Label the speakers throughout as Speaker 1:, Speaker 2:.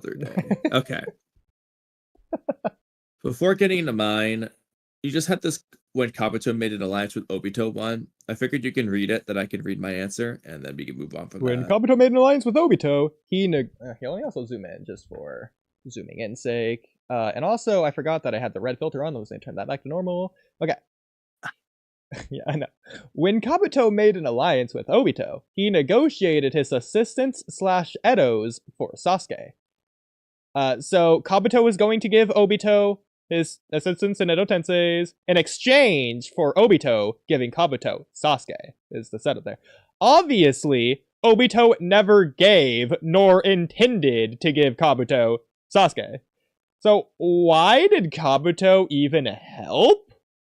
Speaker 1: other day. Okay. Before getting into mine, you just had this when Kabuto made an alliance with Obito one. I figured you can read it, that I can read my answer, and then we can move on from
Speaker 2: When
Speaker 1: that.
Speaker 2: Kabuto made an alliance with Obito, he only also zoom in just for zooming in sake. And also, I forgot that I had the red filter on. Let me turn that back to normal. Okay. Yeah, I know. When Kabuto made an alliance with Obito, he negotiated his assistants slash Edos for Sasuke. So Kabuto was going to give Obito his assistants and Edo Tenseis in exchange for Obito giving Kabuto Sasuke, is the setup there. Obviously, Obito never gave nor intended to give Kabuto Sasuke. So why did Kabuto even help?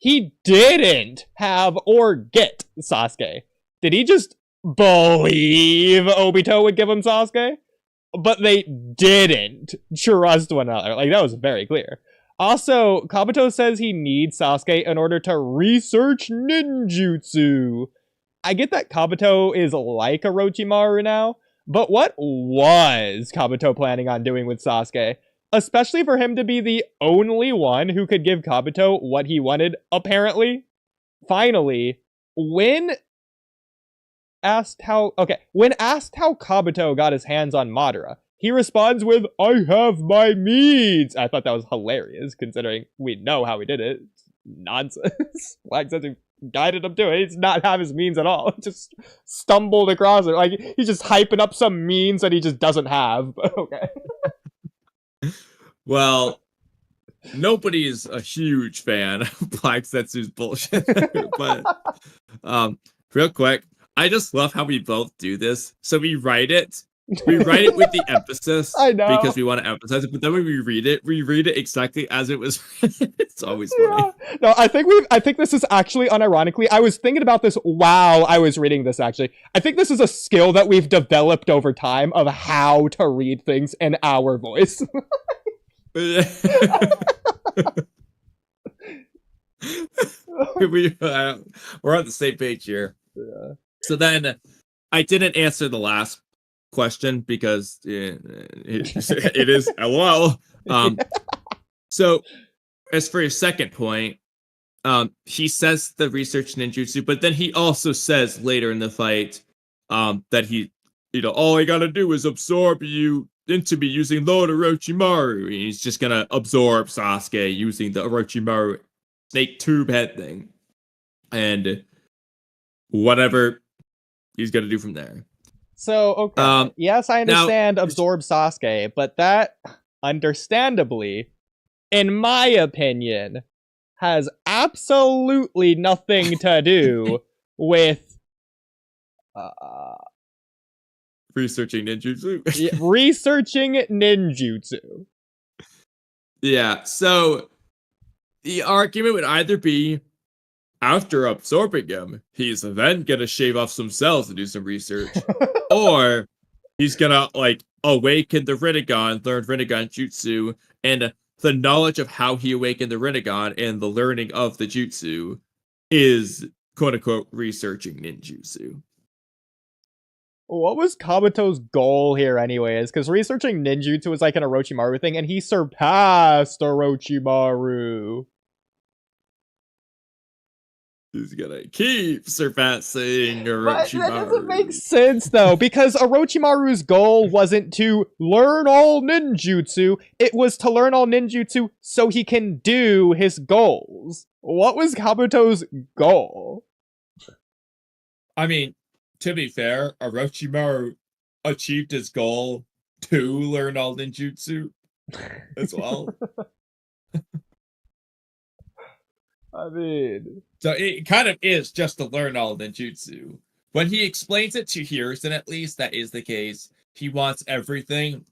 Speaker 2: He didn't have or get Sasuke. Did he just believe Obito would give him Sasuke? But they didn't trust one another. Like, that was very clear. Also, Kabuto says he needs Sasuke in order to research ninjutsu. I get that Kabuto is like Orochimaru now, but what was Kabuto planning on doing with Sasuke? Especially for him to be the only one who could give Kabuto what he wanted, apparently. Finally, when asked how Kabuto got his hands on Madara, he responds with, "I have my means." I thought that was hilarious, considering we know how he did it. It's nonsense. Black says he guided him to it. He does not have his means at all. Just stumbled across it. Like, he's just hyping up some means that he just doesn't have. Okay.
Speaker 1: Well, nobody's a huge fan of Black Setsu's bullshit. But real quick, I just love how we both do this. So we write it with the emphasis
Speaker 2: I know.
Speaker 1: because we want to emphasize it, but then when we read it exactly as it was written. It's always funny.
Speaker 2: Yeah. No, I think this is actually unironically. I was thinking about this while I was reading this actually. I think this is a skill that we've developed over time of how to read things in our voice.
Speaker 1: we're on the same page here.
Speaker 2: Yeah.
Speaker 1: So then I didn't answer the last question because it is LOL. So as for your second point, he says the research ninjutsu, but then he also says later in the fight that he, all I gotta do is absorb you into me using Lord Orochimaru. And he's just gonna absorb Sasuke using the Orochimaru snake tube head thing. And whatever he's gonna do from there.
Speaker 2: So, okay. Yes, I understand absorb Sasuke, but that, understandably, in my opinion, has absolutely nothing to do with
Speaker 1: researching ninjutsu.
Speaker 2: Researching ninjutsu.
Speaker 1: Yeah, so the argument would either be, after absorbing him, he's then gonna shave off some cells and do some research. Or he's gonna, awaken the Rinnegan, learn Rinnegan Jutsu, and the knowledge of how he awakened the Rinnegan and the learning of the Jutsu is, quote-unquote, researching ninjutsu.
Speaker 2: What was Kabuto's goal here anyways? Because researching ninjutsu was like an Orochimaru thing, and he surpassed Orochimaru.
Speaker 1: He's gonna keep surpassing Orochimaru.
Speaker 2: But that doesn't make sense, though, because Orochimaru's goal wasn't to learn all ninjutsu, it was to learn all ninjutsu so he can do his goals. What was Kabuto's goal?
Speaker 1: I mean, to be fair, Orochimaru achieved his goal to learn all ninjutsu as well.
Speaker 2: I mean...
Speaker 1: So it kind of is just to learn all ninjutsu. When he explains it to Hiruzen, at least, that is the case. He wants everything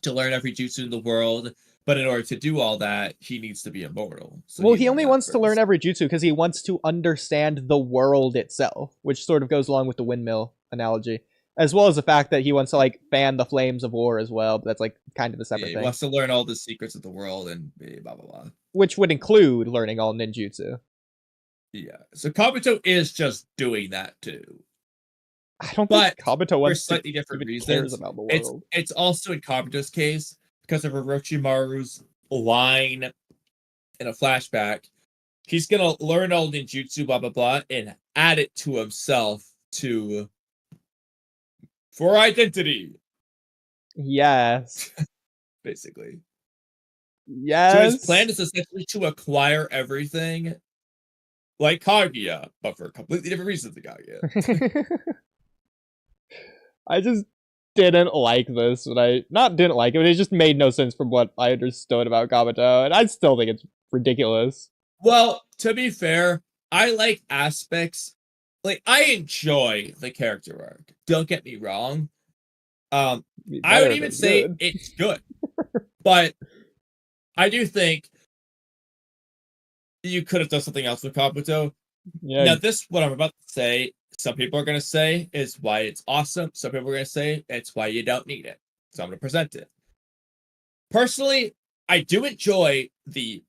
Speaker 1: to learn every jutsu in the world, but in order to do all that, he needs to be immortal. So
Speaker 2: well, he only wants to learn every jutsu because he wants to understand the world itself, which sort of goes along with the windmill analogy, as well as the fact that he wants to, fan the flames of war as well, but that's, kind of a separate thing.
Speaker 1: He wants to learn all the secrets of the world and blah, blah, blah.
Speaker 2: Which would include learning all ninjutsu.
Speaker 1: Yeah, so Kabuto is just doing that too.
Speaker 2: I don't think
Speaker 1: But
Speaker 2: Kabuto
Speaker 1: for
Speaker 2: wants to
Speaker 1: slightly different
Speaker 2: even cares
Speaker 1: reasons.
Speaker 2: about the
Speaker 1: It's
Speaker 2: world.
Speaker 1: it's also in Kabuto's case because of Orochimaru's line in a flashback. He's gonna learn all ninjutsu, blah blah blah, and add it to himself for identity,
Speaker 2: Yes.
Speaker 1: basically. So his
Speaker 2: Yes.
Speaker 1: plan is essentially to acquire everything like Kaguya, but for completely different reasons than Kaguya.
Speaker 2: I just didn't like this, and I not didn't like it, but it just made no sense from what I understood about Kabuto, and I still think it's ridiculous.
Speaker 1: Well, to be fair, I like aspects like I enjoy the character arc. Don't get me wrong. I would
Speaker 2: Better
Speaker 1: even
Speaker 2: than
Speaker 1: say
Speaker 2: good.
Speaker 1: it's good, but I do think you could have done something else with Kabuto.
Speaker 2: Yeah,
Speaker 1: Now, this what I'm about to say. Some people are going to say is why it's awesome. Some people are going to say it's why you don't need it. So I'm going to present it. Personally, I do enjoy the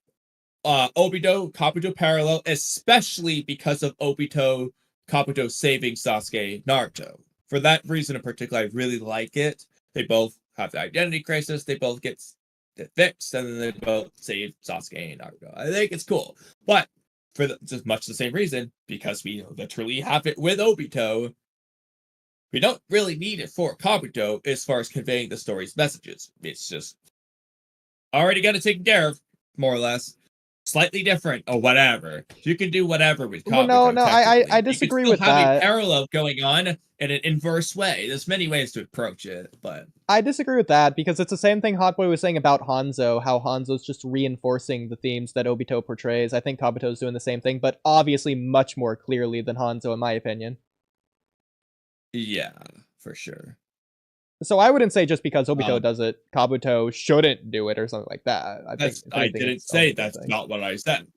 Speaker 1: Obito Kabuto parallel, especially because of Obito Kabuto saving Sasuke Naruto. For that reason in particular, I really like it. They both have the identity crisis. They both get fixed, and then they both save Sasuke and Naruto. I think it's cool, but for just much the same reason, because we literally have it with Obito, we don't really need it for Kabuto as far as conveying the story's messages. It's just already got it taken care of, more or less. Slightly different or whatever. You can do whatever with
Speaker 2: well, no,
Speaker 1: Kabuto,
Speaker 2: no, I
Speaker 1: technically. You can
Speaker 2: disagree
Speaker 1: still
Speaker 2: with
Speaker 1: have a
Speaker 2: that.
Speaker 1: parallel going on in an inverse way. There's many ways to approach it, but
Speaker 2: I disagree with that because it's the same thing Hotboy was saying about Hanzo, how Hanzo's just reinforcing the themes that Obito portrays. I think Kabuto's doing the same thing, but obviously much more clearly than Hanzo, in my opinion.
Speaker 1: yeah, for sure.
Speaker 2: So I wouldn't say just because Obito does it, Kabuto shouldn't do it or something like that. I think if
Speaker 1: I
Speaker 2: anything,
Speaker 1: didn't
Speaker 2: it's only a
Speaker 1: say
Speaker 2: good
Speaker 1: that's
Speaker 2: thing.
Speaker 1: not what I said.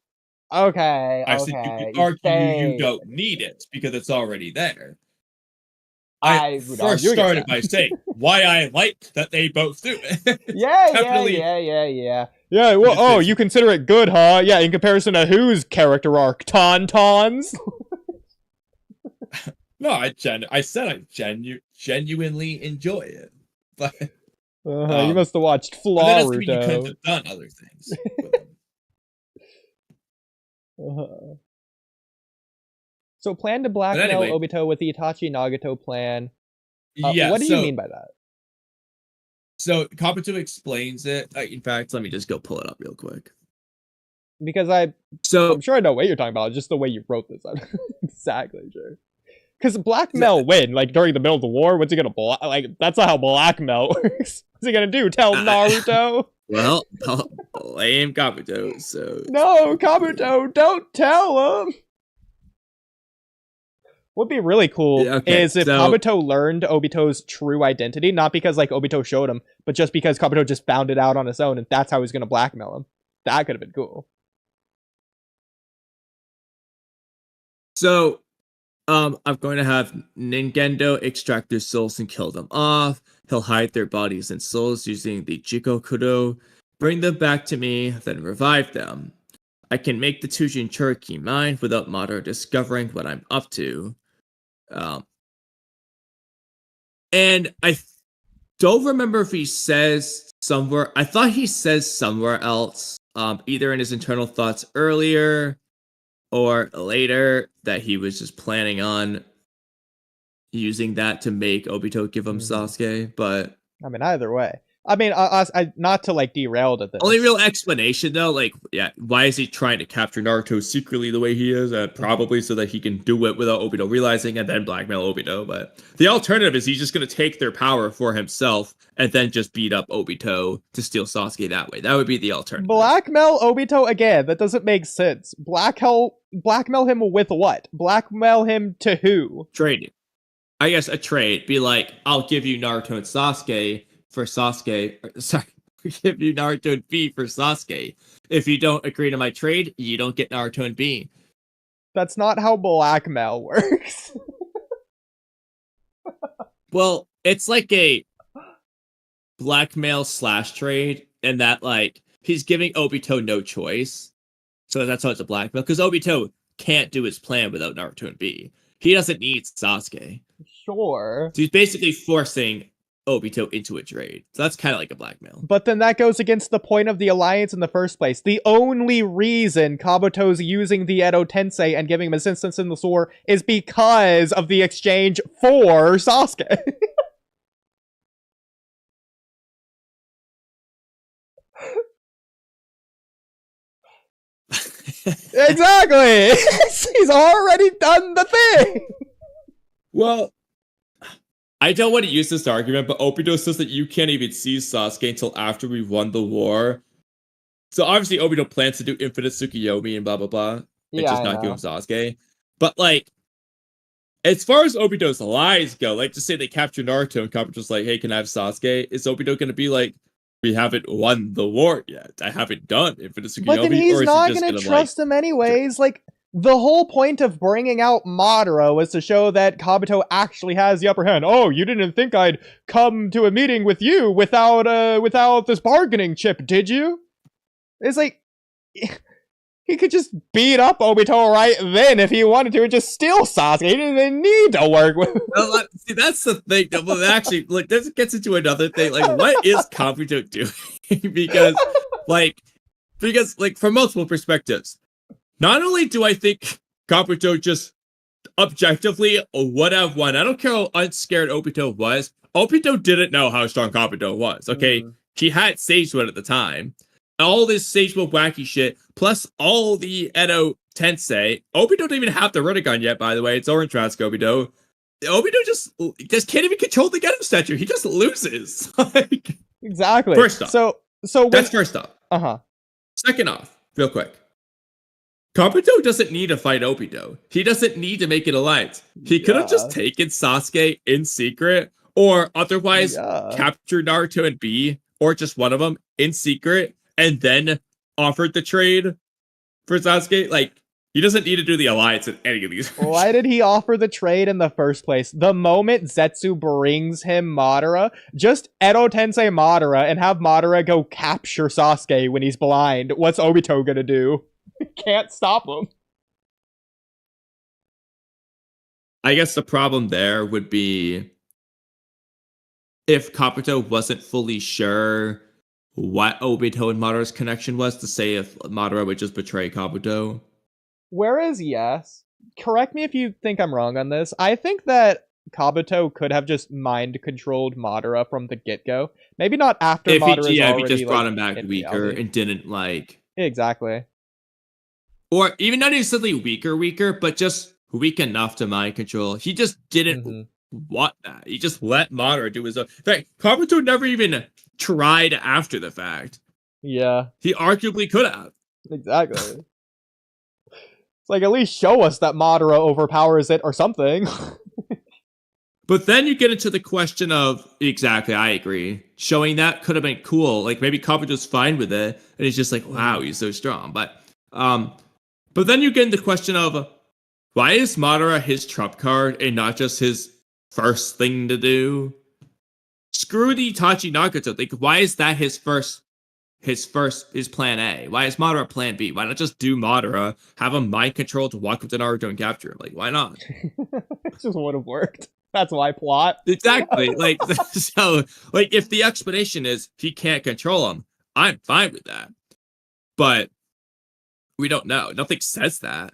Speaker 2: Okay,
Speaker 1: I said you could
Speaker 2: okay.
Speaker 1: argue you
Speaker 2: Say
Speaker 1: don't need it because it's already there. I
Speaker 2: I would
Speaker 1: first
Speaker 2: argue against
Speaker 1: started
Speaker 2: that.
Speaker 1: by saying why I like that they both do it.
Speaker 2: Yeah,
Speaker 1: Definitely.
Speaker 2: Yeah, well, oh,
Speaker 1: Decision.
Speaker 2: you consider it good, huh? Yeah, in comparison to whose character arc? Tauntauns?
Speaker 1: No, I said I genuinely enjoy it, but
Speaker 2: You must have watched
Speaker 1: but that doesn't mean you couldn't
Speaker 2: Flaruto.
Speaker 1: have done other things with them.
Speaker 2: Uh-huh. So plan to
Speaker 1: But
Speaker 2: blackmail
Speaker 1: anyway,
Speaker 2: Obito with the Itachi Nagato plan.
Speaker 1: yeah.
Speaker 2: What do you mean by that?
Speaker 1: So Kabuto explains it. In fact, let me just go pull it up real quick.
Speaker 2: Because
Speaker 1: So
Speaker 2: I'm sure I know what you're talking about. Just the way you wrote this. I'm exactly sure. Because blackmail win, like during the middle of the war, what's he gonna like? That's not how blackmail works. What's he gonna do? Tell Naruto?
Speaker 1: well, blame Kabuto. So
Speaker 2: No, Kabuto, don't tell him. What'd be really cool is if Kabuto learned Obito's true identity, not because like Obito showed him, but just because Kabuto just found it out on his own, and that's how he's gonna blackmail him. That could have been cool.
Speaker 1: So I'm going to have Ningendo extract their souls and kill them off. He'll hide their bodies and souls using the Jikokudo, bring them back to me, then revive them. I can make the Tujin Cherokee mine without Madara discovering what I'm up to. And I don't remember if he says somewhere. I thought he says somewhere else, either in his internal thoughts earlier or later, that he was just planning on using that to make Obito give him Sasuke. But
Speaker 2: I mean, either way. I mean, I not to like derail to this.
Speaker 1: Only real explanation though, like, yeah, why is he trying to capture Naruto secretly the way he is? Probably so that he can do it without Obito realizing and then blackmail Obito. But the alternative is he's just going to take their power for himself and then just beat up Obito to steal Sasuke that way. That would be the alternative.
Speaker 2: Blackmail Obito again? That doesn't make sense. Blackmail him with what? Blackmail him to who?
Speaker 1: Trade. I guess a trade. Be like, I'll give you Naruto and Sasuke for Sasuke. Sorry. Give you Naruto and B for Sasuke. If you don't agree to my trade, you don't get Naruto and B.
Speaker 2: That's not how blackmail works.
Speaker 1: Well, it's like a blackmail / trade, and that like he's giving Obito no choice. So that's why it's a blackmail, because Obito can't do his plan without Naruto and B. He doesn't need Sasuke.
Speaker 2: Sure.
Speaker 1: So he's basically forcing Obito into a trade. So that's kind of like a blackmail.
Speaker 2: But then that goes against the point of the alliance in the first place. The only reason Kabuto's using the Edo Tensei and giving him assistance in the sword is because of the exchange for Sasuke. Exactly! He's already done the thing!
Speaker 1: Well, I don't want to use this argument, but Obito says that you can't even see Sasuke until after we've won the war. So obviously Obito plans to do infinite Tsukuyomi and blah blah blah. And
Speaker 2: Yeah,
Speaker 1: just not give him Sasuke. But like, as far as Obito's lies go, like to say they capture Naruto and Kabuto's like, hey, can I have Sasuke? Is Obito gonna be like, we haven't won the war yet. I haven't done infinite Tsukuyomi.
Speaker 2: But then he's not gonna trust him anyways. Like, the whole point of bringing out Madara was to show that Kabuto actually has the upper hand. Oh, you didn't think I'd come to a meeting with you without this bargaining chip, did you? It's like, he could just beat up Obito right then if he wanted to and just steal Sasuke. He didn't even need to work with him.
Speaker 1: Well, see, that's the thing. Well, actually, like, this gets into another thing. Like, what is Kabuto doing? because, from multiple perspectives, not only do I think Kabuto just objectively would have won, I don't care how unscared Obito was. Obito didn't know how strong Kabuto was, okay? He had Sage Mode at the time. All this Sage Mode wacky shit, plus all the Edo Tensei. Obito don't even have the Rinnegan yet, by the way. It's Orange Mask Obito. Obito just can't even control the Geto statue. He just loses. Like,
Speaker 2: exactly.
Speaker 1: First off.
Speaker 2: So
Speaker 1: that's first off. Second off, real quick. Kabuto doesn't need to fight Obito. He doesn't need to make an alliance. He could have just taken Sasuke in secret, or otherwise captured Naruto and B, or just one of them in secret, and then offered the trade for Sasuke. Like, he doesn't need to do the alliance in any of these.
Speaker 2: Why did he offer the trade in the first place? The moment Zetsu brings him Madara, just Edo Tensei Madara and have Madara go capture Sasuke when he's blind. What's Obito gonna do? Can't stop him.
Speaker 1: I guess the problem there would be if Kabuto wasn't fully sure what Obito and Madara's connection was, to say if Madara would just betray Kabuto.
Speaker 2: Whereas, yes, correct me if you think I'm wrong on this, I think that Kabuto could have just mind-controlled Madara from the get-go. Maybe not after Madara's already,
Speaker 1: if he just brought him back weaker and didn't, like...
Speaker 2: Exactly.
Speaker 1: Or even not necessarily weaker, but just weak enough to mind control. He just didn't want that. He just let Madara do his own. In fact, Kabuto never even tried after the fact.
Speaker 2: Yeah.
Speaker 1: He arguably could have.
Speaker 2: Exactly. It's like, at least show us that Madara overpowers it or something.
Speaker 1: But then you get into the question of, exactly, I agree. Showing that could have been cool. Like, maybe Kabuto's fine with it, and he's just like, wow, he's so strong. But then you get into the question of, why is Madara his trump card and not just his first thing to do? Screw the Itachi Nagato. Like, why is that his plan A? Why is Madara plan B? Why not just do Madara, have him mind control to walk up to Naruto and capture him? Like, why not?
Speaker 2: It just would have worked. That's why plot.
Speaker 1: Exactly. Like, so, like, if the explanation is he can't control him, I'm fine with that. But we don't know. Nothing says that.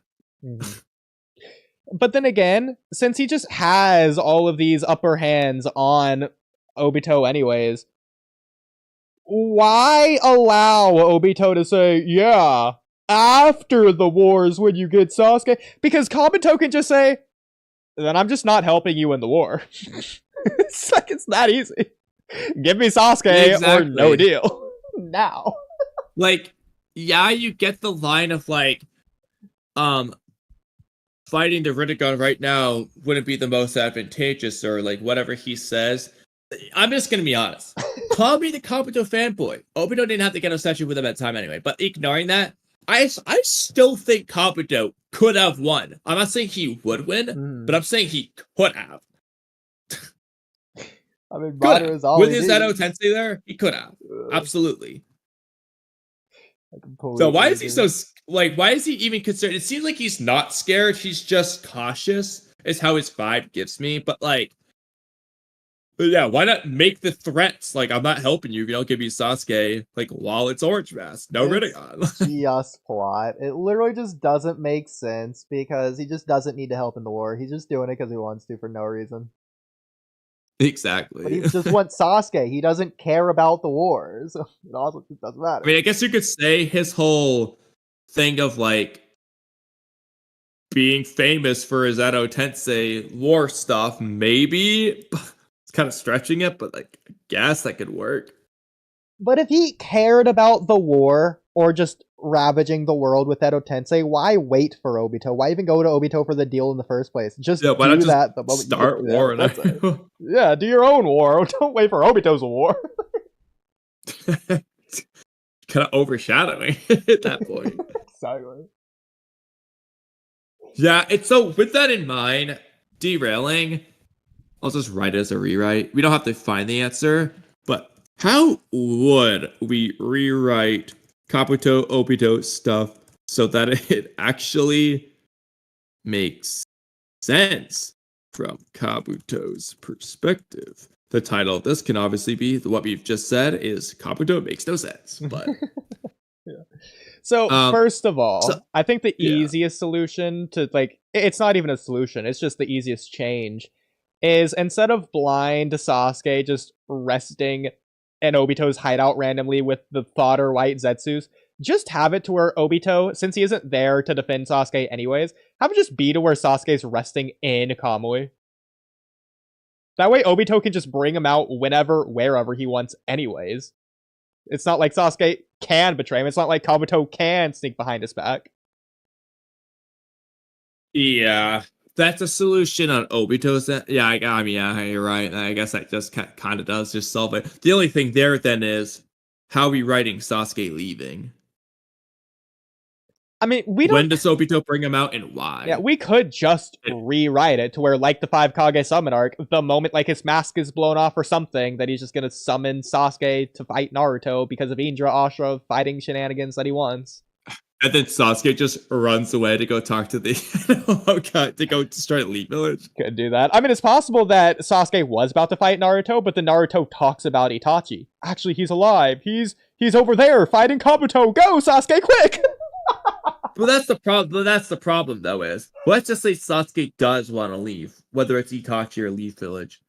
Speaker 2: But then again, since he just has all of these upper hands on Obito anyways, why allow Obito to say, yeah, after the wars when you get Sasuke? Because Kabuto can just say, then I'm just not helping you in the war. It's like, it's that easy. Give me Sasuke or no deal. Now.
Speaker 1: Like, yeah, you get the line of, like, fighting the Rinnegan right now wouldn't be the most advantageous, or, like, whatever he says. I'm just gonna be honest. Call me the Kabuto fanboy. Obito didn't have to get a statue with him at the time anyway, but ignoring that, I still think Kabuto could have won. I'm not saying he would win, but I'm saying he could have.
Speaker 2: I mean, Madara is all
Speaker 1: with his Edo Tensei there, he could have. Absolutely. So why is he so, like, why is he even concerned? It seems like he's not scared, he's just cautious, is how his vibe gives me. But, like, But yeah, why not make the threats? Like, I'm not helping you if you don't give me Sasuke, like, while it's Orange Mask. No
Speaker 2: It's
Speaker 1: Rinnegan.
Speaker 2: just plot. It literally just doesn't make sense because he just doesn't need to help in the war. He's just doing it because he wants to for no reason. But he
Speaker 1: Exactly.
Speaker 2: just wants Sasuke. He doesn't care about the war, so it also just doesn't matter.
Speaker 1: I mean, I guess you could say his whole thing of, like, being famous for his Edo Tensei lore stuff, maybe. It's kind of stretching it, but, like, I guess that could work.
Speaker 2: But if he cared about the war or just ravaging the world with Edo Tensei, why wait for Obito? Why even go to Obito for the deal in the first place? Just
Speaker 1: Yeah, why not
Speaker 2: do
Speaker 1: just
Speaker 2: that the moment
Speaker 1: start
Speaker 2: you
Speaker 1: war?
Speaker 2: That's it. Yeah, do your own war. Don't wait for Obito's war.
Speaker 1: Kind of overshadowing at that point.
Speaker 2: Exactly.
Speaker 1: Yeah, it's so with that in mind, derailing, I'll just write it as a rewrite. We don't have to find the answer, but how would we rewrite Kabuto Obito stuff so that it actually makes sense from Kabuto's perspective? The title of this can obviously be what we've just said is Kabuto makes no sense, but
Speaker 2: Yeah. So first of all, I think the easiest solution to like it's not even a solution, it's just the easiest change is instead of blind Sasuke just resting in Obito's hideout randomly with the fodder white Zetsus, just have it to where Obito, since he isn't there to defend Sasuke anyways, have it just be to where Sasuke's resting in Kamui. That way Obito can just bring him out whenever, wherever he wants anyways. It's not like Sasuke can betray him. It's not like Kabuto can sneak behind his back.
Speaker 1: yeah, that's a solution on Obito's end. Yeah, I mean, yeah, you're right. I guess that just kind of does just solve it. The only thing there then is how are we writing Sasuke leaving?
Speaker 2: I mean, we don't.
Speaker 1: When does Obito bring him out and why?
Speaker 2: Yeah, we could just rewrite it to where, like the 5 Kage summon arc, the moment like his mask is blown off or something, that he's just gonna summon Sasuke to fight Naruto because of Indra Ashra fighting shenanigans that he wants.
Speaker 1: And then Sasuke just runs away to go talk to the to go destroy Elite Village.
Speaker 2: Could do that. I mean, it's possible that Sasuke was about to fight Naruto, but then Naruto talks about Itachi. Actually, he's alive. He's over there fighting Kabuto. Go, Sasuke, quick!
Speaker 1: Well, that's the problem. That's the problem, though. Is let's just say Sasuke does want to leave, whether it's Itachi or Elite Village.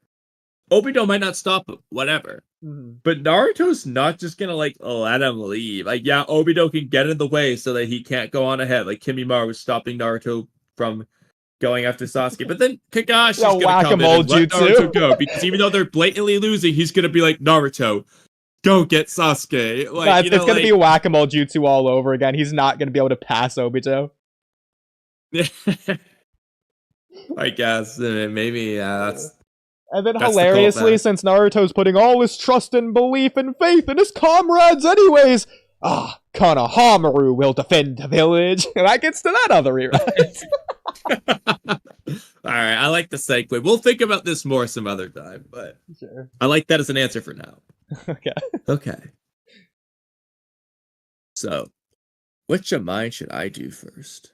Speaker 1: Obito might not stop him, whatever.
Speaker 2: Mm-hmm.
Speaker 1: But Naruto's not just gonna like let him leave. Like, yeah, Obito can get in the way so that he can't go on ahead. Like Kimimaro was stopping Naruto from going after Sasuke, but then Kakashi's gonna come in and let Naruto go because even though they're blatantly losing, he's gonna be like, Naruto, go get Sasuke. Like,
Speaker 2: it's gonna be whack-a-mole jutsu all over again. He's not gonna be able to pass Obito.
Speaker 1: I guess maybe that's.
Speaker 2: And then hilariously, since Naruto's putting all his trust and belief and faith in his comrades anyways, Konohamaru will defend the village. And that gets to that other rewrite.
Speaker 1: Alright, I like the segue. We'll think about this more some other time, but
Speaker 2: sure.
Speaker 1: I like that as an answer for now. Okay. So, which of mine should I do first?